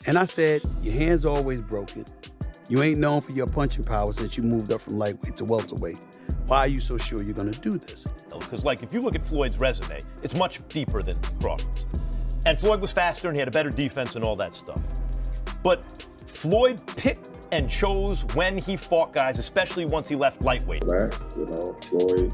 And I said, your hand's always broken. You ain't known for your punching power since you moved up from lightweight to welterweight. Why are you so sure you're gonna do this? Because, like, if you look at Floyd's resume, it's much deeper than Crawford's. And Floyd was faster and he had a better defense and all that stuff. But Floyd picked and chose when he fought guys, especially once he left lightweight. Floyd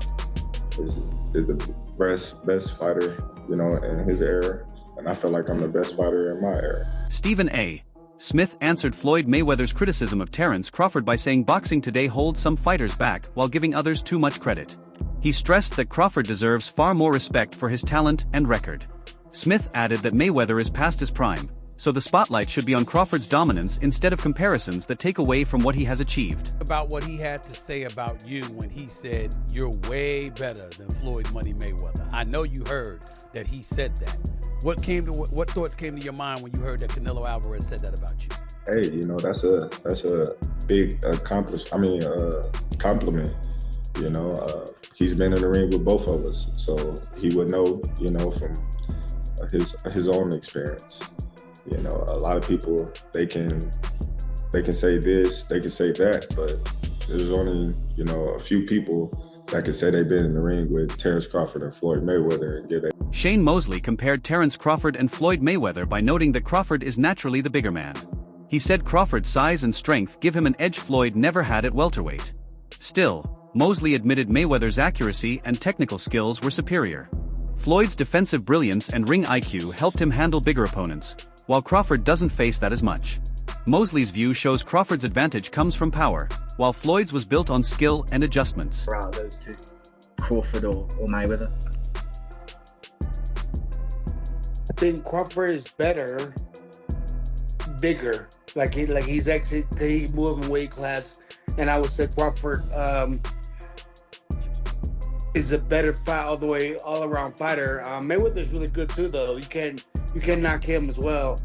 is the best fighter, in his era. And I feel like I'm the best fighter in my era. Stephen A. Smith answered Floyd Mayweather's criticism of Terence Crawford by saying boxing today holds some fighters back while giving others too much credit. He stressed that Crawford deserves far more respect for his talent and record. Smith added that Mayweather is past his prime, so the spotlight should be on Crawford's dominance instead of comparisons that take away from what he has achieved. About what he had to say about you when he said you're way better than Floyd Money Mayweather. I know you heard that he said that. What thoughts came to your mind when you heard that Canelo Alvarez said that about you? Hey, that's a big compliment. He's been in the ring with both of us, so he would know, from his own experience. A lot of people, they can say this, they can say that, but there's only, a few people that can say they've been in the ring with Terence Crawford and Floyd Mayweather and give that. Shane Mosley compared Terence Crawford and Floyd Mayweather by noting that Crawford is naturally the bigger man. He said Crawford's size and strength give him an edge Floyd never had at welterweight. Still, Mosley admitted Mayweather's accuracy and technical skills were superior. Floyd's defensive brilliance and ring IQ helped him handle bigger opponents, while Crawford doesn't face that as much. Mosley's view shows Crawford's advantage comes from power, while Floyd's was built on skill and adjustments. Out of those two, Crawford or Mayweather? I think Crawford is better, bigger. He's actually, he moved in weight class, and I would say Crawford is a better fight all around fighter. Mayweather is really good too, though. You can knock him as well.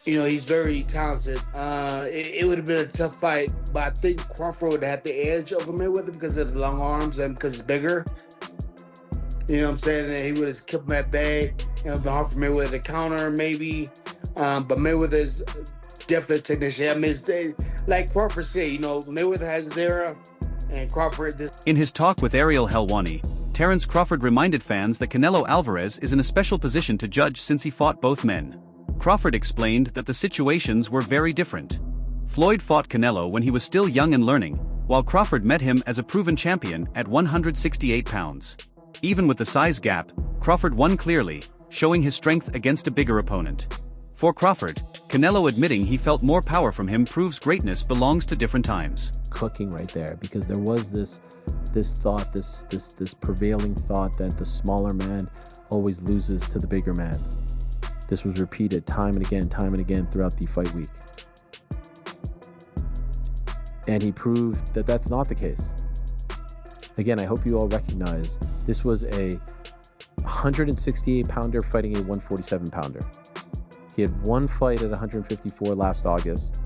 He's very talented. It would have been a tough fight, but I think Crawford would have had the edge over Mayweather because of the long arms and because he's bigger. You know what I'm saying? And he would have kept him at bay. It would have been hard for Mayweather to counter, maybe. But Mayweather's definitely a technician. I mean, like Crawford said, Mayweather has his era, and Crawford this. In his talk with Ariel Helwani, Terence Crawford reminded fans that Canelo Alvarez is in a special position to judge since he fought both men. Crawford explained that the situations were very different. Floyd fought Canelo when he was still young and learning, while Crawford met him as a proven champion at 168 pounds. Even with the size gap, Crawford won clearly, showing his strength against a bigger opponent. For Crawford, Canelo admitting he felt more power from him proves greatness belongs to different times. Cooking right there, because there was this thought, this prevailing thought that the smaller man always loses to the bigger man. This was repeated time and again throughout the fight week. And he proved that that's not the case. Again, I hope you all recognize this was a 168-pounder fighting a 147-pounder. He had one fight at 154 last August,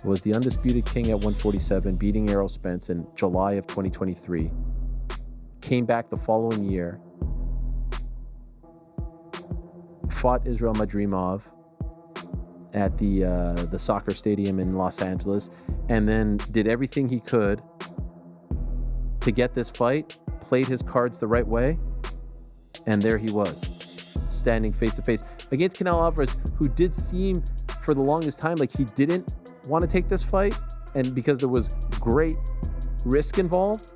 was the undisputed king at 147, beating Errol Spence in July of 2023, came back the following year, fought Israel Madrimov at the soccer stadium in Los Angeles, and then did everything he could to get this fight, played his cards the right way, and there he was, standing face to face against Canelo Alvarez, who did seem for the longest time like he didn't want to take this fight, and because there was great risk involved,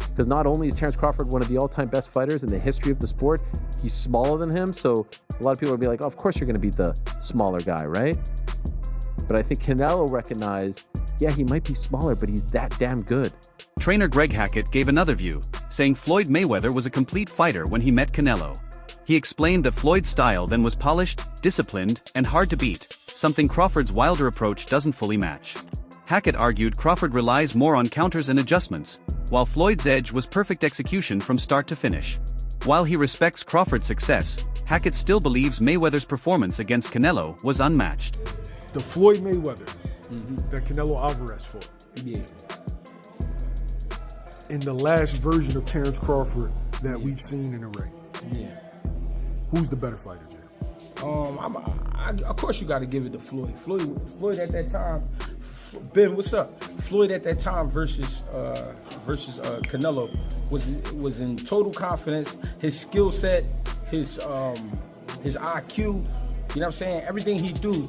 because not only is Terence Crawford one of the all-time best fighters in the history of the sport, he's smaller than him, so a lot of people would be like, oh, of course you're going to beat the smaller guy, right? But I think Canelo recognized, yeah, he might be smaller, but he's that damn good. Trainer Greg Hackett gave another view, saying Floyd Mayweather was a complete fighter when he met Canelo. He explained that Floyd's style then was polished, disciplined, and hard to beat, something Crawford's wilder approach doesn't fully match. Hackett argued Crawford relies more on counters and adjustments, while Floyd's edge was perfect execution from start to finish. While he respects Crawford's success, Hackett still believes Mayweather's performance against Canelo was unmatched. The Floyd Mayweather that Canelo Alvarez fought. Yeah. In the last version of Terence Crawford that we've seen in the ring. Yeah. Who's the better fighter, Jay? Of course, you got to give it to Floyd. Floyd at that time. Ben, what's up? Floyd at that time versus Canelo was in total confidence. His skill set, his IQ. You know what I'm saying? Everything he do,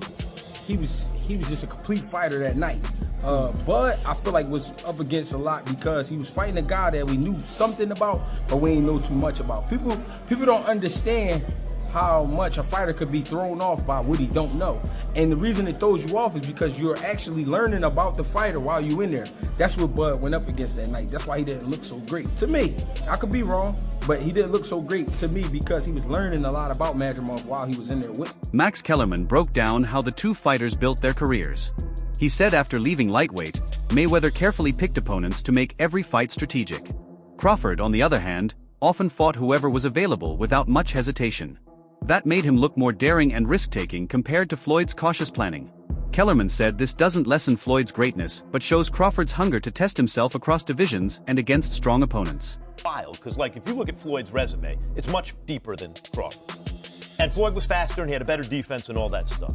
he was just a complete fighter that night. But I feel like was up against a lot because he was fighting a guy that we knew something about, but we ain't know too much about. People don't understand how much a fighter could be thrown off by what he don't know. And the reason it throws you off is because you're actually learning about the fighter while you in there. That's what Bud went up against that night. That's why he didn't look so great. To me, I could be wrong, but he didn't look so great to me because he was learning a lot about Madrimov while he was in there with. Max Kellerman broke down how the two fighters built their careers. He said after leaving lightweight, Mayweather carefully picked opponents to make every fight strategic. Crawford, on the other hand, often fought whoever was available without much hesitation. That made him look more daring and risk-taking compared to Floyd's cautious planning. Kellerman said this doesn't lessen Floyd's greatness, but shows Crawford's hunger to test himself across divisions and against strong opponents. Wild, because if you look at Floyd's resume, it's much deeper than Crawford's. And Floyd was faster and he had a better defense and all that stuff.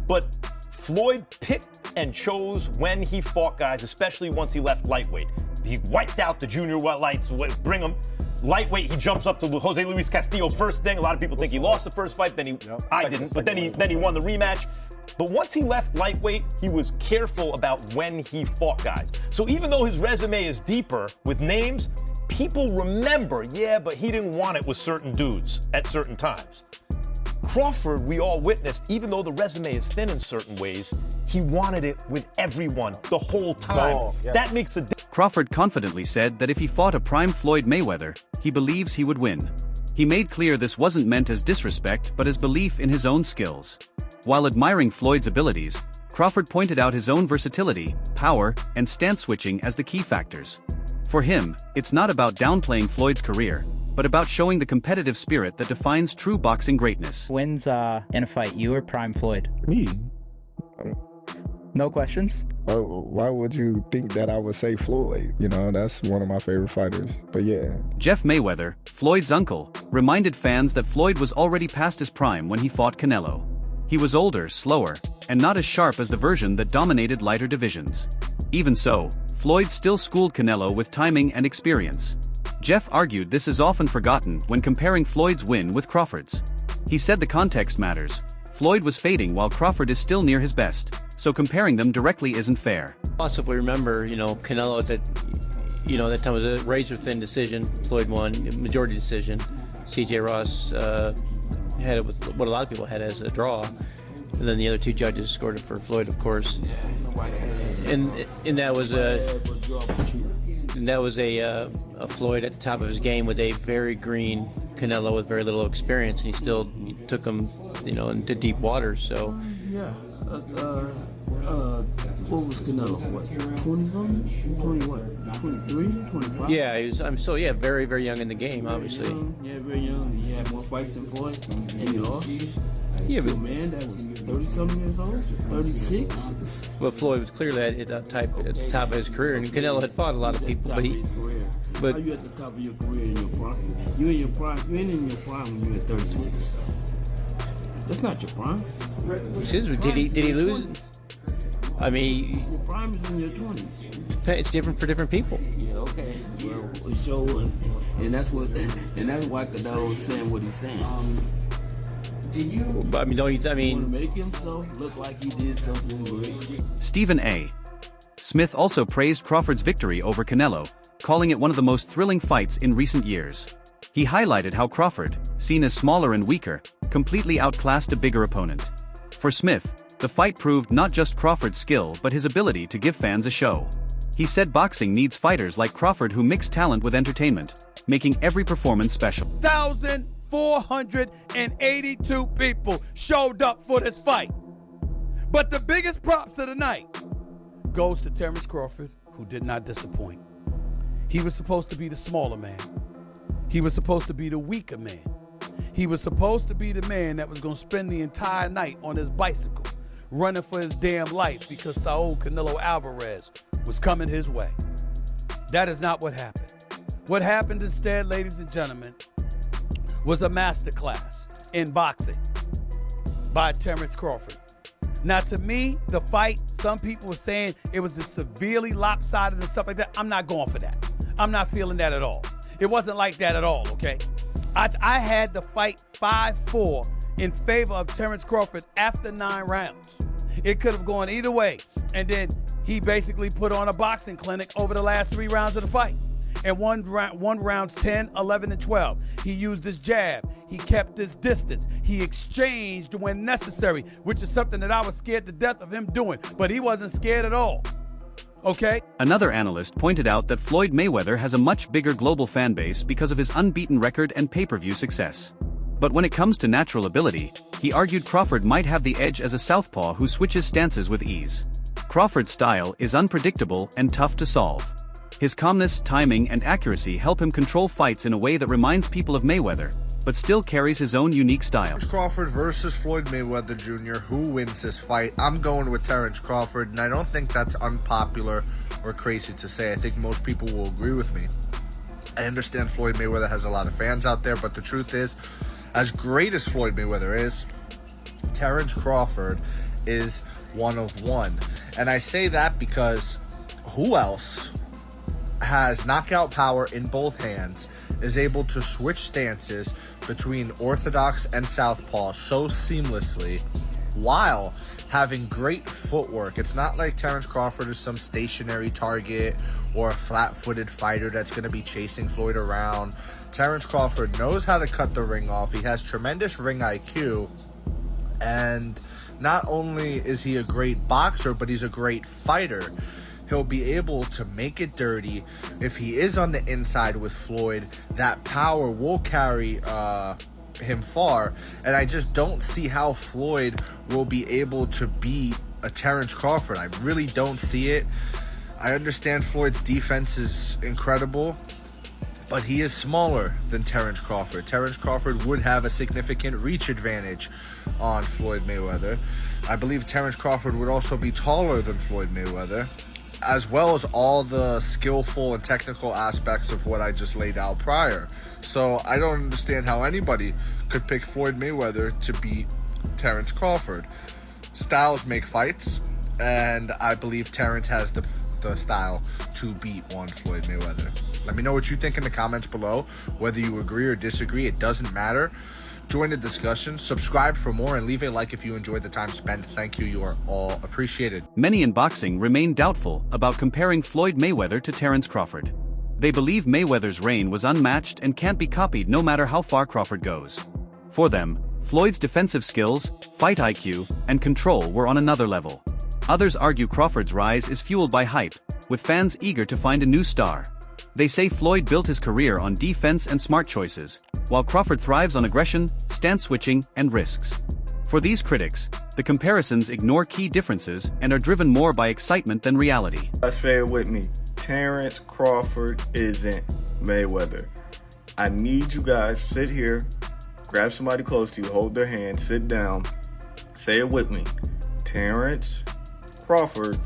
But Floyd picked and chose when he fought guys, especially once he left lightweight. He wiped out the junior lights, bring him. Lightweight, he jumps up to Jose Luis Castillo first thing. A lot of people think he lost the first fight, I didn't, but then he won the rematch. But once he left lightweight, he was careful about when he fought guys. So even though his resume is deeper with names, people remember, but he didn't want it with certain dudes at certain times. Crawford, we all witnessed, even though the resume is thin in certain ways, he wanted it with everyone the whole time. That makes a difference. Crawford confidently said that if he fought a prime Floyd Mayweather, he believes he would win. He made clear this wasn't meant as disrespect but as belief in his own skills. While admiring Floyd's abilities, Crawford pointed out his own versatility, power, and stance switching as the key factors. For him, it's not about downplaying Floyd's career, but about showing the competitive spirit that defines true boxing greatness. Wins in a fight, you or prime Floyd? Me. No questions? Why would you think that I would say Floyd? You know, that's one of my favorite fighters. But yeah. Jeff Mayweather, Floyd's uncle, reminded fans that Floyd was already past his prime when he fought Canelo. He was older, slower, and not as sharp as the version that dominated lighter divisions. Even so, Floyd still schooled Canelo with timing and experience. Jeff argued this is often forgotten when comparing Floyd's win with Crawford's. He said the context matters. Floyd was fading while Crawford is still near his best, so comparing them directly isn't fair. Also, if we remember, Canelo at that time was a razor-thin decision. Floyd won, majority decision. C.J. Ross had it with what a lot of people had as a draw. And then the other two judges scored it for Floyd, of course. And that was a Floyd at the top of his game with a very green Canelo with very little experience, and he still took him, into deep waters. So. What was Canelo? What, 20-something? 20 what? 23? 25? Yeah, he was. Very, very young in the game, obviously. Very young. He had more fights than Floyd, and he lost. Yeah, but man, that was 30-something years old, 36. But Floyd was clearly at the top of his career, and Canelo had fought a lot of people. But how you at the top of your career in your prime? You in your prime? You ain't in your prime when you at 36. That's not your prime. Did he lose? I mean, your prime is in your 20s. It's different for different people. Yeah, okay. Well, so, and that's why Canelo is saying what he's saying. But I mean, to make himself look like he did something great. Stephen A. Smith also praised Crawford's victory over Canelo, calling it one of the most thrilling fights in recent years. He highlighted how Crawford, seen as smaller and weaker, completely outclassed a bigger opponent. For Smith, the fight proved not just Crawford's skill but his ability to give fans a show. He said boxing needs fighters like Crawford who mix talent with entertainment, making every performance special. 1,482 people showed up for this fight. But the biggest props of the night goes to Terence Crawford, who did not disappoint. He was supposed to be the smaller man. He was supposed to be the weaker man. He was supposed to be the man that was going to spend the entire night on his bicycle, running for his damn life because Saul Canelo Alvarez was coming his way. That is not what happened. What happened instead, ladies and gentlemen, was a masterclass in boxing. by Terence Crawford. Now, to me, the fight, some people were saying it was severely lopsided and stuff like that. I'm not going for that. I'm not feeling that at all. It wasn't like that at all, okay? I had the fight 5-4 in favor of Terence Crawford after 9 rounds. It could have gone either way. And then he basically put on a boxing clinic over the last 3 rounds of the fight. And one rounds 10, 11, and 12. He used his jab. He kept his distance. He exchanged when necessary, which is something that I was scared to death of him doing. But he wasn't scared at all. Okay? Another analyst pointed out that Floyd Mayweather has a much bigger global fan base because of his unbeaten record and pay-per-view success. But when it comes to natural ability, he argued Crawford might have the edge as a southpaw who switches stances with ease. Crawford's style is unpredictable and tough to solve. His calmness, timing, and accuracy help him control fights in a way that reminds people of Mayweather, but still carries his own unique style. Crawford versus Floyd Mayweather Jr. Who wins this fight? I'm going with Terence Crawford, and I don't think that's unpopular or crazy to say. I think most people will agree with me. I understand Floyd Mayweather has a lot of fans out there, but the truth is, as great as Floyd Mayweather is, Terence Crawford is one of one. And I say that because who else has knockout power in both hands, is able to switch stances between orthodox and southpaw so seamlessly while having great footwork? It's not like Terence Crawford is some stationary target or a flat-footed fighter that's going to be chasing Floyd around. Terence Crawford knows how to cut the ring off. He has tremendous ring IQ, and not only is he a great boxer, but he's a great fighter. He'll be able to make it dirty. If he is on the inside with Floyd, that power will carry him far. And I just don't see how Floyd will be able to beat a Terence Crawford. I really don't see it. I understand Floyd's defense is incredible, but he is smaller than Terence Crawford. Terence Crawford would have a significant reach advantage on Floyd Mayweather. I believe Terence Crawford would also be taller than Floyd Mayweather, as well as all the skillful and technical aspects of what I just laid out prior. So I don't understand how anybody could pick Floyd Mayweather to beat Terence Crawford. Styles make fights, and I believe Terence has the style to beat one Floyd Mayweather. Let me know what you think in the comments below. Whether you agree or disagree, it doesn't matter. Join the discussion, subscribe for more, and leave a like if you enjoyed the time spent. Thank you. You are all appreciated. Many in boxing remain doubtful about comparing Floyd Mayweather to Terence Crawford. They believe Mayweather's reign was unmatched and can't be copied no matter how far Crawford goes. For them, Floyd's defensive skills, fight IQ, and control were on another level. Others argue Crawford's rise is fueled by hype, with fans eager to find a new star. They say Floyd built his career on defense and smart choices, while Crawford thrives on aggression, stance switching, and risks. For these critics, the comparisons ignore key differences and are driven more by excitement than reality. Say it with me. Terence Crawford isn't Mayweather. I need you guys to sit here, grab somebody close to you, hold their hand, sit down, say it with me. Terence Crawford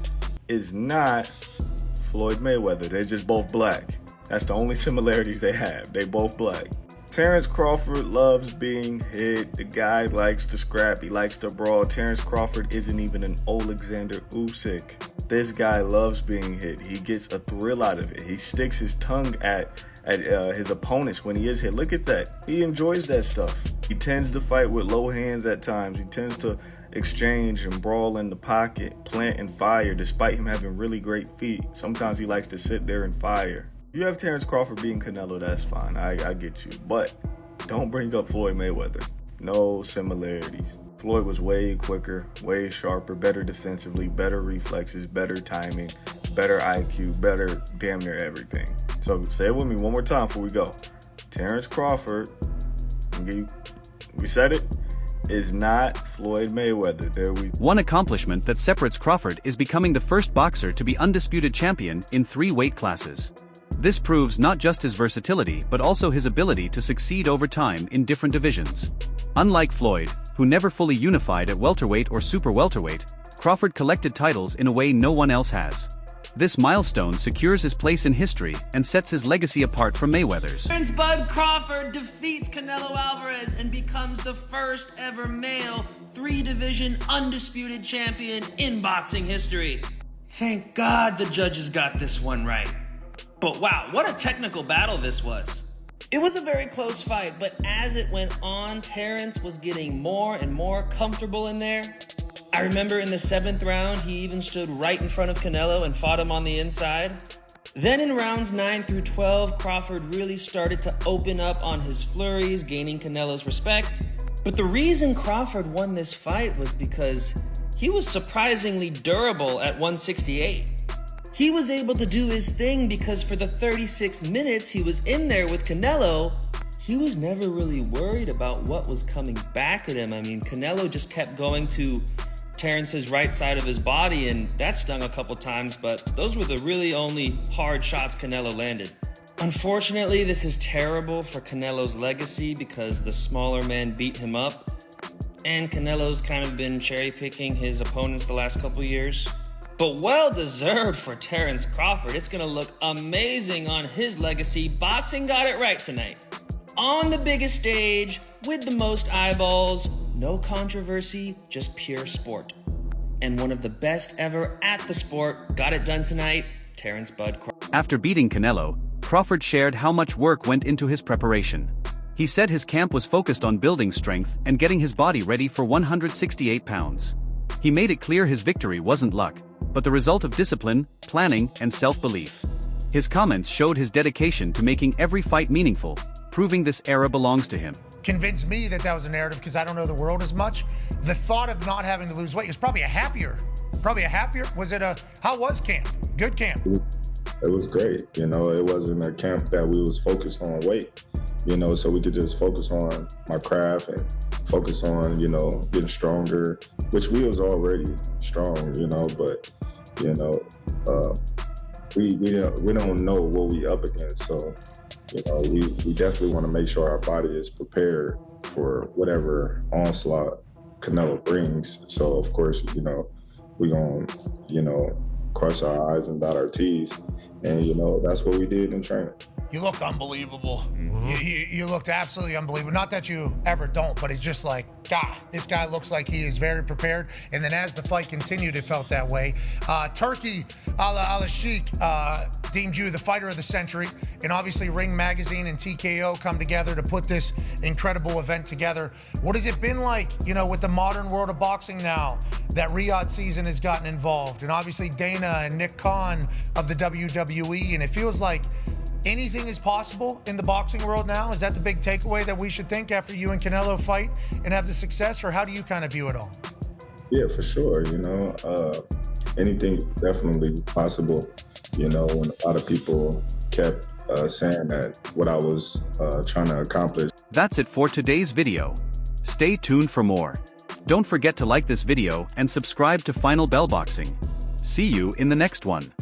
is not Floyd Mayweather. They're just both black. That's the only similarities they have. They both black. Terence Crawford loves being hit. The guy likes to scrap. He likes to brawl. Terence Crawford isn't even an Alexander Usyk. This guy loves being hit. He gets a thrill out of it. He sticks his tongue at his opponents when he is hit. Look at that. He enjoys that stuff. He tends to fight with low hands at times. He tends to exchange and brawl in the pocket, plant and fire, despite him having really great feet. Sometimes he likes to sit there and fire. You have Terence Crawford beating Canelo, that's fine. I get you. But don't bring up Floyd Mayweather. No similarities. Floyd was way quicker, way sharper, better defensively, better reflexes, better timing, better IQ, better damn near everything. So say it with me one more time before we go. Terence Crawford, we said it, is not Floyd Mayweather. There we go. One accomplishment that separates Crawford is becoming the first boxer to be undisputed champion in 3 weight classes. This proves not just his versatility but also his ability to succeed over time in different divisions. Unlike Floyd, who never fully unified at welterweight or super welterweight, Crawford collected titles in a way no one else has. This milestone secures his place in history and sets his legacy apart from Mayweather's. Terence Bud Crawford defeats Canelo Alvarez and becomes the first ever male 3-division undisputed champion in boxing history. Thank God the judges got this one right. But wow, what a technical battle this was. It was a very close fight, but as it went on, Terence was getting more and more comfortable in there. I remember in the 7th round, he even stood right in front of Canelo and fought him on the inside. Then in rounds 9 through 12, Crawford really started to open up on his flurries, gaining Canelo's respect. But the reason Crawford won this fight was because he was surprisingly durable at 168. He was able to do his thing because for the 36 minutes he was in there with Canelo, he was never really worried about what was coming back at him. I mean, Canelo just kept going to Terence's right side of his body, and that stung a couple times, but those were the really only hard shots Canelo landed. Unfortunately, this is terrible for Canelo's legacy because the smaller men beat him up, and Canelo's kind of been cherry-picking his opponents the last couple years. But well-deserved for Terence Crawford. It's gonna look amazing on his legacy. Boxing got it right tonight. On the biggest stage, with the most eyeballs, no controversy, just pure sport. And one of the best ever at the sport got it done tonight, Terence Bud Crawford. After beating Canelo, Crawford shared how much work went into his preparation. He said his camp was focused on building strength and getting his body ready for 168 pounds. He made it clear his victory wasn't luck, but the result of discipline, planning, and self-belief. His comments showed his dedication to making every fight meaningful, proving this era belongs to him. Convinced me that was a narrative because I don't know the world as much. The thought of not having to lose weight is probably was it how was camp? Good camp? It was great. It wasn't a camp that we was focused on weight, so we could just focus on my craft and focus on, getting stronger, which we was already strong, but, we don't know what we up against. So, we definitely want to make sure our body is prepared for whatever onslaught Canelo brings. So, of course, we're going to, cross our I's and dot our T's. And, that's what we did in training. You looked unbelievable. You looked absolutely unbelievable. Not that you ever don't, but it's just like, God, this guy looks like he is very prepared. And then as the fight continued, it felt that way. Turkey Al-Sheikh deemed you the fighter of the century. And obviously Ring Magazine and TKO come together to put this incredible event together. What has it been like, with the modern world of boxing now, that Riyadh season has gotten involved? And obviously Dana and Nick Khan of the WWE. And it feels like anything is possible in the boxing world now. Is that the big takeaway that we should think after you and Canelo fight and have the success, or how do you kind of view it all? Yeah, for sure. Anything is definitely possible. When a lot of people kept saying that what I was trying to accomplish. That's it for today's video. Stay tuned for more. Don't forget to like this video and subscribe to Final Bell Boxing. See you in the next one.